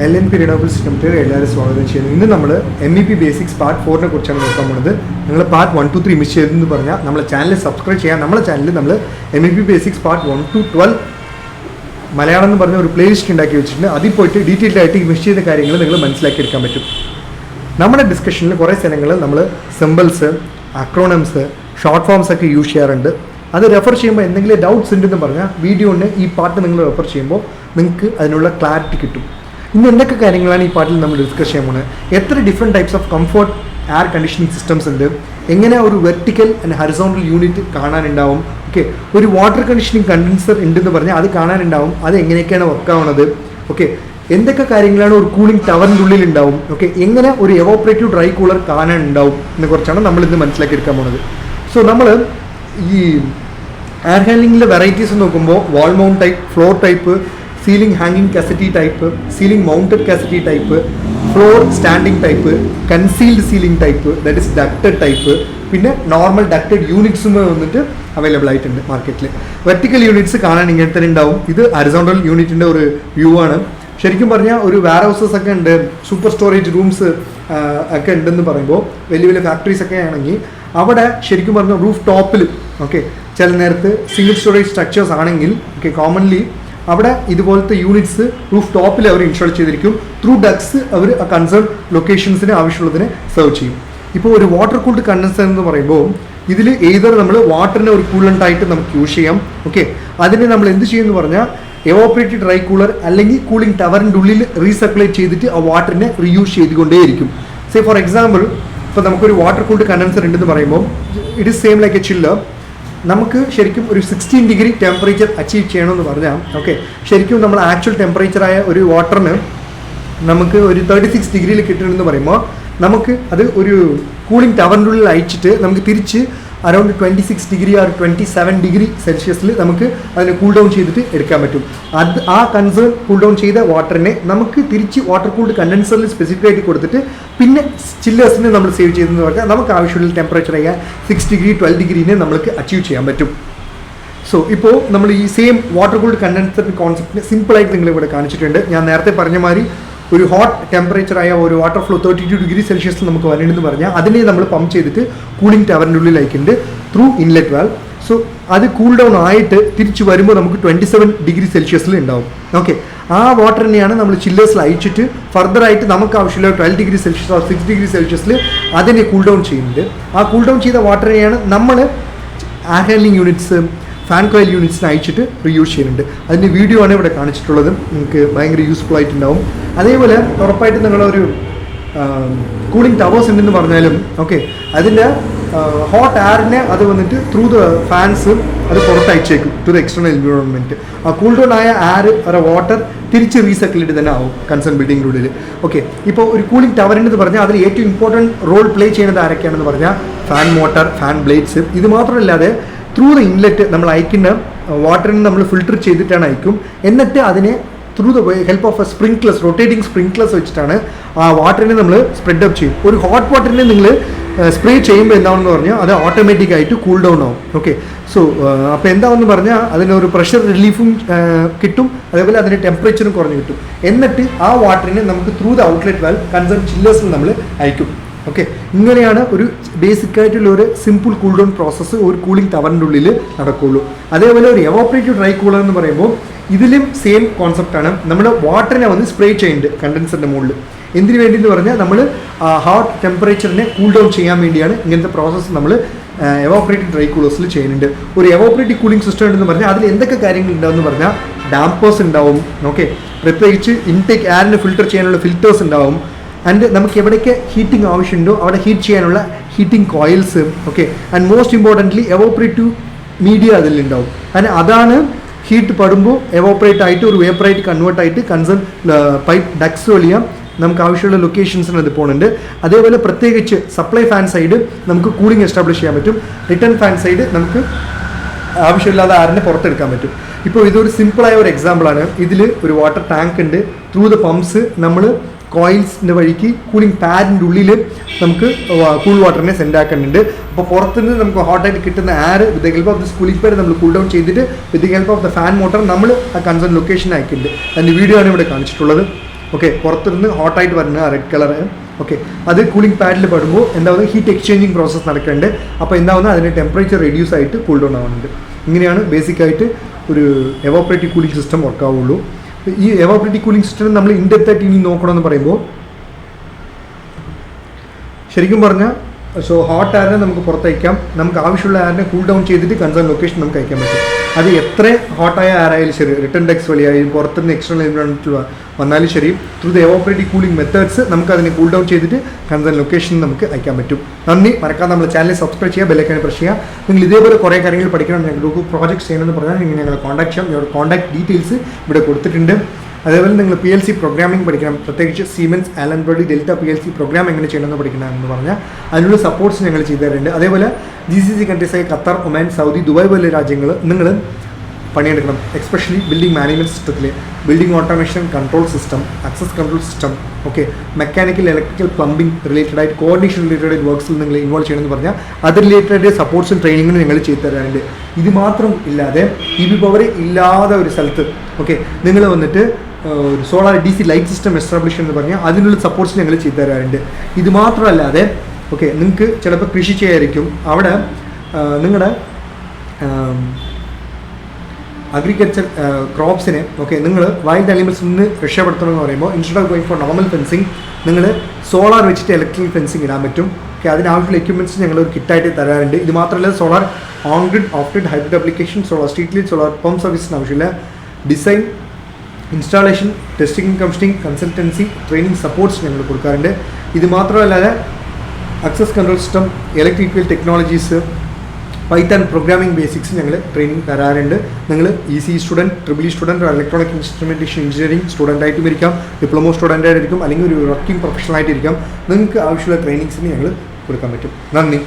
LNP Renewable System എല്ലാവരും സ്വാഗതം ചെയ്യുന്നു. ഇന്ന് നമ്മൾ MEP ബേസിക്സ് പാർട്ട് 4 കുറിച്ചാണ് നോക്കാൻ പോകുന്നത്. നിങ്ങൾ പാർട്ട് 1 to 3 മിസ് ചെയ്തെന്ന് പറഞ്ഞാൽ നമ്മളെ ചാനൽ സബ്സ്ക്രൈബ് ചെയ്യാൻ. നമ്മളെ ചാനലിൽ നമ്മൾ MEP basics part 1 to 12 Malayalam എന്ന് പറഞ്ഞ ഒരു പ്ലേലിസ്റ്റ് ഉണ്ടാക്കി വെച്ചിട്ടുണ്ട്. അതിൽ പോയിട്ട് ഡീറ്റെയിൽഡ് ആയിട്ട് മിസ് ചെയ്ത കാര്യങ്ങൾ നിങ്ങൾ മനസ്സിലാക്കിയെടുക്കാൻ പറ്റും. നമ്മുടെ ഡിസ്കഷനിൽ കുറേ സ്ഥലങ്ങളിൽ നമ്മൾ സിമ്പിൾസ്, അക്രോണംസ്, ഷോർട്ട് ഫോംസ് ഒക്കെ യൂസ് ചെയ്യാറുണ്ട്. അത് റെഫർ ചെയ്യുമ്പോൾ എന്തെങ്കിലും ഡൗട്ട്സ് ഉണ്ടെന്ന് പറഞ്ഞാൽ വീഡിയോന് ഈ പാർട്ട് നിങ്ങൾ റെഫർ ചെയ്യുമ്പോൾ നിങ്ങൾക്ക് അതിനുള്ള ക്ലാരിറ്റി കിട്ടും. ഇന്ന് എന്തൊക്കെ കാര്യങ്ങളാണ് ഈ പാർട്ടിൽ നമ്മൾ ഡിസ്കസ് ചെയ്യാൻ പോകുന്നത്, എത്ര different types of comfort air conditioning systems ഉണ്ട്, എങ്ങനെ ഒരു വെർട്ടിക്കൽ ആൻഡ് ഹൊറിസോണ്ടൽ യൂണിറ്റ് കാണാനുണ്ടാവും, ഓക്കെ, ഒരു വാട്ടർ കണ്ടീഷനിങ് കണ്ടൻസർ ഉണ്ടെന്ന് പറഞ്ഞാൽ അത് കാണാനുണ്ടാവും, അത് എങ്ങനെയൊക്കെയാണ് വർക്ക് ആവുന്നത്, ഓക്കെ, എന്തൊക്കെ കാര്യങ്ങളാണ് ഒരു കൂളിംഗ് ടവറിൻ്റെ ഉള്ളിൽ ഉണ്ടാവും, ഓക്കെ, എങ്ങനെ ഒരു എവോപ്പറേറ്റീവ് ഡ്രൈ കൂളർ കാണാനുണ്ടാവും എന്നെ കുറിച്ചാണ് നമ്മൾ ഇന്ന് മനസ്സിലാക്കിയെടുക്കാൻ പോകുന്നത്. സോ നമ്മൾ ഈ എയർ ഹാൻഡ്ലിങ്ങിലെ വെറൈറ്റീസ് നോക്കുമ്പോൾ wall mount type, floor type, ceiling ഹാങ്ങിങ് cassette type, ceiling mounted cassette type, floor standing type, concealed ceiling type, that is ducted type, പിന്നെ നോർമൽ ഡക്റ്റഡ് യൂണിറ്റ്സും വന്നിട്ട് അവൈലബിൾ ആയിട്ടുണ്ട് മാർക്കറ്റിൽ. വെർട്ടിക്കൽ യൂണിറ്റ്സ് കാണാൻ ഇങ്ങനെ തന്നെ ഉണ്ടാവും. ഇത് ഹൊറിസോണ്ടൽ യൂണിറ്റിൻ്റെ ഒരു വ്യൂ ആണ്. ശരിക്കും പറഞ്ഞാൽ ഒരു വെയർ ഹൗസസ് ഒക്കെ ഉണ്ട്, സൂപ്പർ സ്റ്റോറേജ് റൂംസ് ഒക്കെ ഉണ്ടെന്ന് പറയുമ്പോൾ വലിയ വലിയ ഫാക്ടറീസ് ഒക്കെ ആണെങ്കിൽ അവിടെ ശരിക്കും പറഞ്ഞാൽ റൂഫ് ടോപ്പിൽ, ഓക്കെ, ചില നേരത്ത് സിംഗിൾ സ്റ്റോറേജ് സ്ട്രക്ചേഴ്സ് ആണെങ്കിൽ, ഓക്കെ, കോമൺലി അവിടെ ഇതുപോലത്തെ യൂണിറ്റ്സ് റൂഫ് ടോപ്പിൽ അവർ ഇൻസ്റ്റാൾ ചെയ്തിരിക്കും. ത്രൂ ഡക്സ് അവർ ആ കൺസേൺ ലൊക്കേഷൻസിന് ആവശ്യമുള്ളതിനെ സെർവ് ചെയ്യും. ഇപ്പോൾ ഒരു വാട്ടർ കൂൾഡ് കണ്ടൻസർ എന്ന് പറയുമ്പോൾ ഇതിൽ ഏതൊരു നമ്മൾ വാട്ടറിനെ ഒരു കൂളൻ്റ് ആയിട്ട് നമുക്ക് യൂസ് ചെയ്യാം, ഓക്കെ. അതിന് നമ്മൾ എന്ത് ചെയ്യുമെന്ന് പറഞ്ഞാൽ എവോപ്പറേറ്റഡ് ഡ്രൈ കൂളർ അല്ലെങ്കിൽ കൂളിംഗ് ടവറിൻ്റെ ഉള്ളിൽ റീസർക്കുലേറ്റ് ചെയ്തിട്ട് ആ വാട്ടറിനെ റീയൂസ് ചെയ്തുകൊണ്ടേയിരിക്കും. സേ ഫോർ എക്സാമ്പിൾ, ഇപ്പോൾ നമുക്കൊരു വാട്ടർ കൂൾഡ് കണ്ടൻസർ ഉണ്ടെന്ന് പറയുമ്പോൾ it is same like a chiller. നമുക്ക് ശരിക്കും ഒരു 16 ഡിഗ്രി ടെമ്പറേച്ചർ അച്ചീവ് ചെയ്യണമെന്ന് പറഞ്ഞാൽ, ഓക്കെ, ശരിക്കും നമ്മൾ ആക്ച്വൽ ടെമ്പറേച്ചറായ ഒരു വാട്ടറിന് നമുക്ക് ഒരു 36 ഡിഗ്രിയിൽ കിട്ടണമെന്ന് പറയുമ്പോൾ നമുക്ക് അത് ഒരു കൂളിംഗ് ടവറിൻ്റെ ഉള്ളിൽ അയച്ചിട്ട് നമുക്ക് തിരിച്ച് അറൗണ്ട് 26 ഡിഗ്രി or 27 ഡിഗ്രി സെൽഷ്യസിൽ നമുക്ക് അതിനെ കൂൾ ഡൗൺ ചെയ്തിട്ട് എടുക്കാൻ പറ്റും. അത് ആ കൺസേൺ കൂൾ ഡൗൺ ചെയ്ത വാട്ടറിനെ നമുക്ക് തിരിച്ച് വാട്ടർ കൂൾഡ് കണ്ടൻസറിൽ സ്പെസിഫിക് ആയിട്ട് കൊടുത്തിട്ട് പിന്നെ ചില്ലേഴ്സിനെ നമ്മൾ സേവ് ചെയ്തെന്ന് പറഞ്ഞാൽ നമുക്ക് ആവശ്യമുള്ള ടെമ്പറേച്ചർ ആയ 6 ഡിഗ്രി 12 ഡിഗ്രീനെ നമുക്ക് അച്ചീവ് ചെയ്യാൻ പറ്റും. സോ ഇപ്പോൾ നമ്മൾ ഈ സെയിം വാട്ടർ കൂൾഡ് കണ്ടൻസറിൻ്റെ കോൺസെപ്റ്റിനെ സിമ്പിളായിട്ട് നിങ്ങളിവിടെ കാണിച്ചിട്ടുണ്ട്. ഞാൻ നേരത്തെ പറഞ്ഞ മാതിരി ഒരു ഹോട്ട് ടെമ്പറേച്ചറായ ഒരു വാട്ടർ ഫ്ലോ 32 ഡിഗ്രി സെൽഷ്യസിൽ നമുക്ക് വരണമെന്ന് പറഞ്ഞാൽ അതിനെ നമ്മൾ പമ്പ് ചെയ്തിട്ട് കൂളിംഗ് ടവറിൻ്റെ ഉള്ളിൽ അയക്കുന്നുണ്ട് ത്രൂ ഇൻലെറ്റ് വാൽവ്. സോ അത് കൂൾ ഡൗൺ ആയിട്ട് തിരിച്ച് വരുമ്പോൾ നമുക്ക് 27 ഡിഗ്രി സെൽഷ്യസിൽ ഉണ്ടാവും, ഓക്കെ. ആ വാട്ടറിനെയാണ് നമ്മൾ ചില്ലേഴ്സിൽ അയച്ചിട്ട് ഫർദറായിട്ട് നമുക്ക് ആവശ്യമുള്ള 12 ഡിഗ്രി സെൽഷ്യസ് or 6 ഡിഗ്രി സെൽഷ്യസിൽ അതിനെ കൂൾ ഡൗൺ ചെയ്യുന്നുണ്ട്. ആ കൂൾ ഡൗൺ ചെയ്ത വാട്ടറിനെയാണ് നമ്മൾ air handling units, fan coil യൂണിറ്റ്സിന് അയച്ചിട്ട് റീയൂസ് ചെയ്യുന്നുണ്ട്. അതിൻ്റെ വീഡിയോ ആണ് ഇവിടെ കാണിച്ചിട്ടുള്ളത്. നിങ്ങൾക്ക് ഭയങ്കര യൂസ്ഫുൾ ആയിട്ടുണ്ടാവും. അതേപോലെ ഉറപ്പായിട്ടും നിങ്ങളൊരു കൂളിംഗ് ടവേഴ്സ് ഉണ്ടെന്ന് പറഞ്ഞാലും, ഓക്കെ, അതിൻ്റെ ഹോട്ട് എയറിനെ അത് വന്നിട്ട് ത്രൂ ദ ഫാൻസ് അത് പുറത്തയച്ചേക്കും ടു ദ എക്സ്റ്റേണൽ എൻവയോൺമെൻറ്റ്. ആ കൂൾ ഡൗൺ ആയ എയർ ഒരു വാട്ടർ തിരിച്ച് റീസൈക്കിൾഡ് തന്നെ ആവും കൺസേൺ ബിൽഡിങ്ങിൻ്റെ ഉള്ളിൽ, ഓക്കെ. ഇപ്പോൾ ഒരു കൂളിംഗ് ടവറിൻ്റെ പറഞ്ഞാൽ അതിൽ ഏറ്റവും ഇമ്പോർട്ടൻറ്റ് റോൾ പ്ലേ ചെയ്യുന്നത് ആരൊക്കെയാണെന്ന് പറഞ്ഞാൽ ഫാൻ മോട്ടർ, ഫാൻ ബ്ലേഡ്സ്. ഇത് മാത്രമല്ലാതെ ത്രൂ ദ ഇൻലെറ്റ് നമ്മൾ അയക്കുന്ന വാട്ടറിനെ നമ്മൾ ഫിൽട്ടർ ചെയ്തിട്ടാണ് അയക്കും. എന്നിട്ട് അതിനെ through the help of sprinklers, rotating sprinklers വെച്ചിട്ടാണ് ആ വാട്ടറിനെ നമ്മൾ സ്പ്രെഡ് അപ്പ് ചെയ്യും. ഒരു ഹോട്ട് വാട്ടറിനെ നിങ്ങൾ സ്പ്രേ ചെയ്യുമ്പോൾ എന്താണെന്ന് പറഞ്ഞാൽ അത് ഓട്ടോമാറ്റിക്കായിട്ട് കൂൾ ഡൗൺ ആവും, ഓക്കെ. സോ അപ്പോൾ എന്താണെന്ന് പറഞ്ഞാൽ അതിനൊരു പ്രഷർ റിലീഫും കിട്ടും, അതേപോലെ അതിൻ്റെ ടെമ്പറേച്ചറും കുറഞ്ഞ് കിട്ടും. എന്നിട്ട് ആ വാട്ടറിനെ നമുക്ക് through the outlet valve concern ചില്ലേഴ്സിൽ നമ്മൾ അയക്കും, ഓക്കെ. ഇങ്ങനെയാണ് ഒരു ബേസിക് ആയിട്ടുള്ള ഒരു സിമ്പിൾ കൂൾ ഡൗൺ പ്രോസസ്സ് ഒരു കൂളിംഗ് ടവറിൻ്റെ ഉള്ളിൽ നടക്കുകയുള്ളൂ. അതേപോലെ ഒരു എവോപ്പറേറ്റീവ് ഡ്രൈ കൂളർ എന്ന് പറയുമ്പോൾ ഇതിലും സെയിം കോൺസെപ്റ്റാണ്. നമ്മൾ വാട്ടറിനെ വന്ന് സ്പ്രേ ചെയ്യുന്നുണ്ട് കണ്ടൻസറിൻ്റെ മുകളിൽ. എന്തിനു വേണ്ടി എന്ന് പറഞ്ഞാൽ നമ്മൾ ഹോട്ട് ടെമ്പറേച്ചറിനെ കൂൾ ഡൗൺ ചെയ്യാൻ വേണ്ടിയാണ് ഇങ്ങനത്തെ പ്രോസസ്സ് നമ്മൾ എവോപ്പറേറ്റീവ് ഡ്രൈ കൂളേഴ്സിൽ ചെയ്യുന്നുണ്ട്. ഒരു എവോപ്പറേറ്റീവ് കൂളിംഗ് സിസ്റ്റം ഉണ്ടെന്ന് പറഞ്ഞാൽ അതിൽ എന്തൊക്കെ കാര്യങ്ങൾ ഉണ്ടാവുമെന്ന് പറഞ്ഞാൽ ഡാമ്പേഴ്സ് ഉണ്ടാവും, ഓക്കെ, പ്രത്യേകിച്ച് ഇൻടേക്ക് എയറിനെ ഫിൽട്ടർ ചെയ്യാനുള്ള ഫിൽറ്റേഴ്സ് ഉണ്ടാവും. ആൻഡ് നമുക്ക് എവിടേക്ക് ഹീറ്റിംഗ് ആവശ്യമുണ്ടോ അവിടെ ഹീറ്റ് ചെയ്യാനുള്ള heating coils, okay. And most importantly evaporative media അതിലുണ്ടാവും. ആൻഡ് അതാണ് ഹീറ്റ് പടുമ്പോൾ എവോപ്പറേറ്റ് ആയിട്ട് ഒരു വേപ്പറായിട്ട് കൺവേർട്ട് ആയിട്ട് കൺസേൺ പൈപ്പ് ഡക്സ് വഴിയാ നമുക്ക് ആവശ്യമുള്ള ലൊക്കേഷൻസിന് അത് പോകുന്നുണ്ട്. അതേപോലെ പ്രത്യേകിച്ച് സപ്ലൈ ഫാൻ സൈഡ് നമുക്ക് കൂളിംഗ് എസ്റ്റാബ്ലിഷ് ചെയ്യാൻ പറ്റും. റിട്ടേൺ ഫാൻ സൈഡ് നമുക്ക് ആവശ്യമില്ലാതെ ആരിനെ പുറത്തെടുക്കാൻ പറ്റും. ഇപ്പോൾ ഇതൊരു സിമ്പിളായ ഒരു എക്സാമ്പിളാണ്. ഇതിൽ ഒരു വാട്ടർ ടാങ്ക് ഉണ്ട്. ത്രൂ ദ പമ്പ്സ് നമ്മൾ കോയിൽസിൻ്റെ വഴിക്ക് കൂളിംഗ് പാഡിൻ്റെ ഉള്ളിൽ നമുക്ക് കൂൾ വാട്ടറിനെ സെൻഡ് ആക്കുന്നുണ്ട്. അപ്പോൾ പുറത്തുനിന്ന് നമുക്ക് ഹോട്ടായിട്ട് കിട്ടുന്ന air with the help of this cooling pad നമ്മൾ കൂൾ ഡൗൺ ചെയ്തിട്ട് with the help of the fan motor നമ്മൾ ആ കൺസേൺ ലൊക്കേഷൻ അയക്കുന്നുണ്ട്. അതിൻ്റെ വീഡിയോ ആണ് ഇവിടെ കാണിച്ചിട്ടുള്ളത്. ഓക്കെ, പുറത്തുനിന്ന് ഹോട്ടായിട്ട് വരുന്ന റെഡ് കളർ. ഓക്കെ, അത് കൂളിംഗ് പാഡിൽ പെടുമ്പോൾ എന്താവുന്നത് ഹീറ്റ് എക്സ്ചേഞ്ചിങ് പ്രോസസ്സ് നടക്കുന്നുണ്ട്. അപ്പോൾ എന്താവുന്നത് അതിൻ്റെ ടെമ്പറേച്ചർ റെഡ്യൂസ് ആയിട്ട് കൂൾ ഡൗൺ ആവുന്നുണ്ട്. ഇങ്ങനെയാണ് ബേസിക്കായിട്ട് ഒരു എവാപ്പറേറ്റീവ് കൂളിംഗ് സിസ്റ്റം വർക്ക് ആവുള്ളൂ. ഈ എവാപ്പറേറ്റീവ് കൂളിംഗ് സിസ്റ്റം നമ്മൾ ഇൻഡെപ്തായിട്ട് ഇനി നോക്കണമെന്ന് പറയുമ്പോൾ ശരിക്കും പറഞ്ഞാൽ ഹോട്ട് എയറിനെ നമുക്ക് പുറത്തയക്കാം, നമുക്ക് ആവശ്യമുള്ള എയറിനെ കൂൾ ഡൗൺ ചെയ്തിട്ട് കൺസേൺ ലൊക്കേഷൻ നമുക്ക് അയക്കാൻ പറ്റും. അത് എത്ര ഹോട്ടായ എയർ ആയാലും ശരി, റിട്ടേൺ ഡെക്സ് വഴിയായാലും പുറത്തുനിന്ന് എക്സ്റ്റേണൽ എൻവയോൺമെൻറ്റിൽ വന്നാലും ശരി, ത്രൂ ദ എവാപ്പറേറ്റീവ് കൂളിംഗ് മെത്തേഡ്സ് നമുക്ക് അതിനെ കൂൾ ഡൗൺ ചെയ്തിട്ട് കൺസേൺ ലൊക്കേഷൻ നമുക്ക് അയക്കാൻ പറ്റും. നന്ദി. മറക്കാതെ നമ്മുടെ ചാനൽ സബ്സ്ക്രൈബ് ചെയ്യുക, ബെൽ ഐക്കൺ പ്രസ് ചെയ്യുക. നിങ്ങൾ ഇതേപോലെ കുറേ കാര്യങ്ങൾ പഠിക്കണം, ഞങ്ങൾക്ക് പ്രോജക്റ്റ് ചെയ്യണമെന്ന് പറഞ്ഞാൽ നിങ്ങൾ ഞങ്ങളെ കോൺടാക്ട് ചെയ്യാം. ഞങ്ങളുടെ കോൺടാക്ട് ഡീറ്റെയിൽസ് ഇവിടെ കൊടുത്തിട്ടുണ്ട്. അതേപോലെ നിങ്ങൾ PLC പ്രോഗ്രാമിംഗ് പഠിക്കണം, പ്രത്യേകിച്ച് Siemens, Allen Bradley, Delta PLC program എങ്ങനെ ചെയ്യണമെന്ന് പഠിക്കണമെന്ന് പറഞ്ഞാൽ അതിനുള്ള സപ്പോർട്ട്സ് ഞങ്ങൾ ചെയ്തു തരുന്നുണ്ട്. അതേപോലെ GCC കൺട്രീസായ ഖത്തർ, ഒമാൻ, സൗദി, ദുബായ് പോലെ രാജ്യങ്ങൾ നിങ്ങൾ പണിയെടുക്കണം. എസ്പെഷ്യലി ബിൽഡിംഗ് മാനേജ്മെൻറ്റ് സിസ്റ്റത്തിൽ building automation control system, access control system, okay, mechanical, electrical, plumbing related ആയിട്ട് കോർഡിനേഷൻ റിലേറ്റഡ് ആയിട്ട് വർക്ക്സിൽ നിങ്ങൾ ഇൻവോൾവ് ചെയ്യണമെന്ന് പറഞ്ഞാൽ അത് റിലേറ്റഡ് സപ്പോർട്ട്സും ട്രെയിനിങ്ങും ഞങ്ങൾ ചെയ്തു തരാറുണ്ട്. ഇത് മാത്രം ഇല്ലാതെ EB പവർ ഇല്ലാതെ ഒരു സ്ഥലത്ത് ഓക്കെ നിങ്ങൾ വന്നിട്ട് ഒരു solar DC light system establish എന്ന് പറഞ്ഞാൽ അതിനുള്ള സപ്പോർട്ട്സ് ഞങ്ങൾ ചെയ്തു തരാറുണ്ട്. ഇത് മാത്രമല്ലാതെ ഓക്കെ നിങ്ങൾക്ക് ചിലപ്പോൾ കൃഷി ചെയ്യായിരിക്കും, അവിടെ നിങ്ങളുടെ അഗ്രികൾച്ചർ ക്രോപ്സിനെ ഓക്കെ നിങ്ങൾ വൈൽഡ് അനിമൽസിൽ നിന്ന് രക്ഷപ്പെടുത്തണമെന്ന് പറയുമ്പോൾ instead of going for normal fencing നിങ്ങൾ സോളാർ വെച്ചിട്ട് ഇലക്ട്രിക് ഫെൻസിങ് ഇടാൻ പറ്റും. ഓക്കെ, അതിനാവശ്യമുള്ള എക്യുപ്മെൻറ്റ്സ് ഞങ്ങൾ ഒരു കിറ്റായിട്ട് തരാറുണ്ട്. ഇത് മാത്രമല്ല solar on grid, off grid, hybrid application, solar street light, solar pump സർവീസിന് ആവശ്യമില്ല. Design, installation, testing, commissioning, consultancy, training supports ഞങ്ങൾ കൊടുക്കാറുണ്ട്. ഇത് മാത്രമല്ലാതെ access control system, electrical technologies, Python programming basics ഞങ്ങൾ ട്രെയിനിങ് തരാറുണ്ട്. നിങ്ങൾ ECE student, EEE student, electronic instrumentation engineering student ആയിട്ടും ഇരിക്കാം, ഡിപ്ലോമ സ്റ്റുഡൻ്റ് ആയിട്ടിരിക്കും, അല്ലെങ്കിൽ ഒരു വർക്കിംഗ് പ്രൊഫഷണൽ ആയിട്ടിരിക്കാം. നിങ്ങൾക്ക് ആവശ്യമുള്ള ട്രെയിനിങ്സിന് ഞങ്ങൾ കൊടുക്കാൻ പറ്റും. നന്ദി.